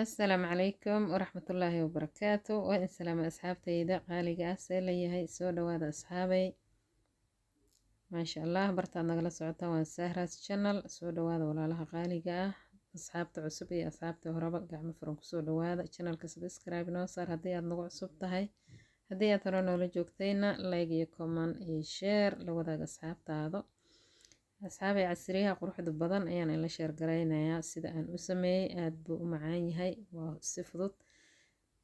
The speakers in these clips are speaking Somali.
السلام عليكم ورحمة الله وبركاته. وإن سلام أصحابتي قالي سيلي هاي سودا وهذا أصحابي ما شاء الله برتا نقل سعوتا وسهرة channel سودا وهذا ولا لها قالي أصحابتي عصبي أصحابتي هربا قاعمة فرنك سودا وهذا channel كسبسكرايب نوصار هدي نقع عصبتا هاي هدي ترى لجوكتينا لايك كومن شير لو هذا أصحابتا هذا أصحابي عسريها قروح بدن أيان إلا شير قرينايا سيدا أن أسمي aad buu u macaan yahay waa si fudud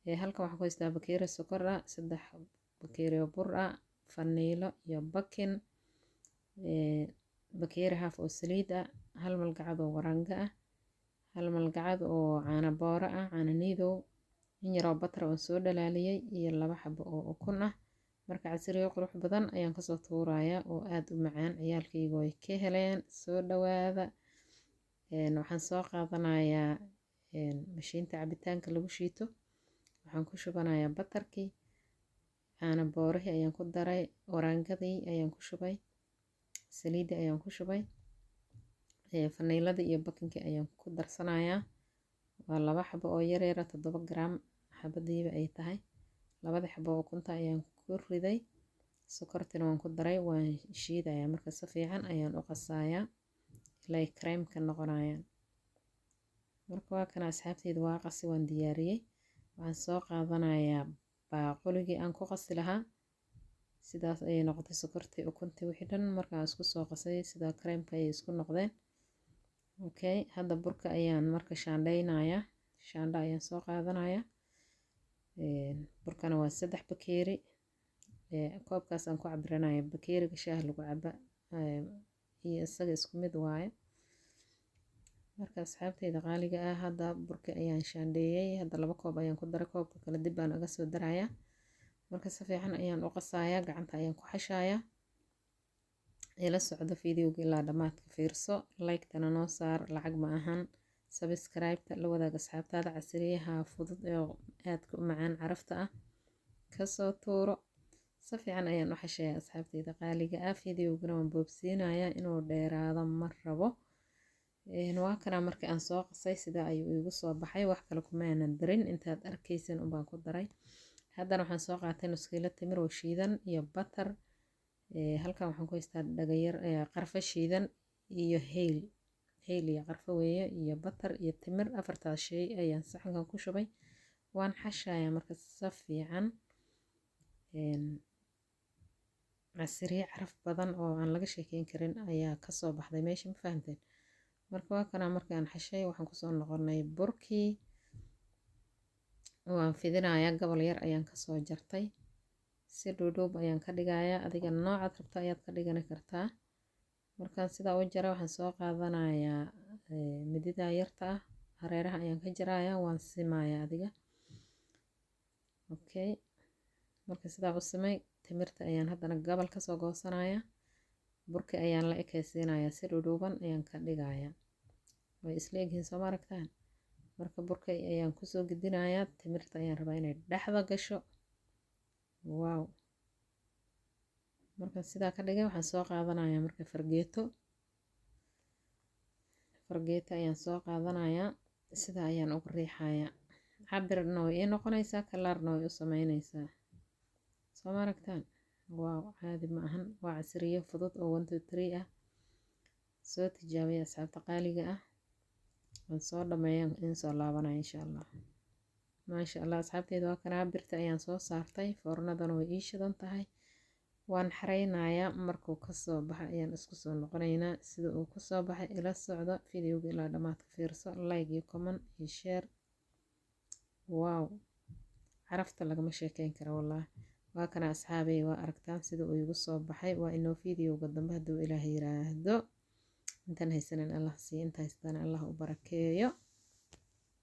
halkan waxaan ku haystaa bakeeri sokor ah 3 bakeeri oo bur ah faniilo iyo bakin bakeeri haaf oo saliid ah 1 malgacad oo waranga ah 1 malgacad oo caano boora ah caano niidow in yar oo batar oo soo dhalaaliyay iyo 2 xabo oo ukun ah marka casriyo qurux badan ayaan ka soo tuurayaa oo aad u macaan ciyaalkaygu way ka heleen soo dhawaada waxaan soo qaadanayaa mashiinta cabitaanka lagu shiito waxaan ku shubanayaa batarkii caano boorihii ayaan ku daray orangadii ayaan ku shubay saliid ayaan ku shubay faniilada iyo bakinkii ayaan ku darsanayaa waa 2 xabo oo yar yar 7 gram xabadiiba ay tahay 2 xabo oo ukunta ayaan ku riday sokortina waan ku daray waan shiidayaa marka si fiican ayaan u qasayaa ilaa cream ka noqonayaan marka waa kana asxaabtayda waa qasi waan diyaariyay waxaan soo qaadanayaa baaquligii aan ku qasi lahaa sidaas ayay noqotay sokortii ukuntii wixii dhan markaa isku soo qasay sida creamka ay isku noqdeen okay hadda burka ayaan marka shaandhaynayaa shaandha ayaan soo qaadanayaa burkana waa 3 bakeeri koobkaas aan ku cabiranayo bakeeriga shaah lagu caba iyo isaga isku mid waaye marka asxaabtayda qaaliga ah hadda burka ayaan shaandheeyay hadda 2 koob ayaan ku daray koobka kala dib baan uga soo darayaa marka si fiican ayaan u qasayaa gacanta ayaan ku xashayaa ila socdo fiidiyowga ilaa dhamaadka fiirso like tana noo saar lacag ma ahan subscribe ta la wadaaga asxaabtaada casriyaha fudud ee aadka u macaan carafta ah ka soo tuuro si fiican ayaan u xashayaa asxaabtayda qaaliga ah fiidiyowgana waan boobsiinayaa inuu dheeraado ma rabo waa kana markii aan soo qasay sida ayuu igu soo baxay wax kale kuma aanan darin intaad arkaysan u baan ku daray haddana waxaan soo qaatay nus kiilo timir oo shiidan iyo batar halkan waxaan ku haystaa dhagayar qarfa shiidan iyo hayl iyo qarfa weeye iyo batar iyo timir afartaas shay ayaan saxankan ku shubay waan xashayaa marka si fiican casriye caraf badan oo aan laga sheekeyn karin ayaa ka soo baxday meesha ma fahanteen marka waa kana markaan xashay waxaan ku soo noqonay burkii waan fidinayaa gobol yar ayaan ka soo jartay si dhuudhuub ayaan ka dhigayaa adiga noocaad rabta ayaad ka dhigan kartaa markaan sidaa u jara waxaan soo qaadanayaa midida yarta ah hareeraha ayaan ka jarayaa waan simayaa adiga okay marka sidaa u simay timirta ayaan haddana gobol ka soo goosanayaa burka ayaan la ekaysiinayaa si dhuudhuuban ayaan ka dhigayaa way isla egyihiin soo ma aragtaan marka burka ayaan ku soo gidinayaa timirta ayaan rabaa inay dhexda gasho wow marka sidaa ka dhigay waxaan soo qaadanayaa marka fargeeto ayaan soo qaadanayaa sida ayaan ugu riixayaa cabirna way ii noqonaysaa kalaarna way u sameynaysaa soo ma aragtaan wow caadi ma ahan waa casriyo fudud oo 1 2 3 ah soo tijaabiya asxaabta qaaliga ah waan soo dhameeyay in soo laabanaya insha Allah maasha Allah asxaabtayda waa kana birta ayaan soo saartay foornadana way ii shidan tahay waan xareynayaa markuu ka soo baxay ayaan isku soo noqonaynaa sida uu ku soo baxay ila socdo fiidiyowga ilaa dhamaadka fiirso like iyo comment iyo share wow carafta lagama sheekeyn karo wallahi waa kana asxaabay waa aragtaan sida uu igu soo baxay waa inoo fiidiyowga dambe hadduu ilaahay yiraahdo intan haysanan Allah sii inta haystaan Allah u barakeeyo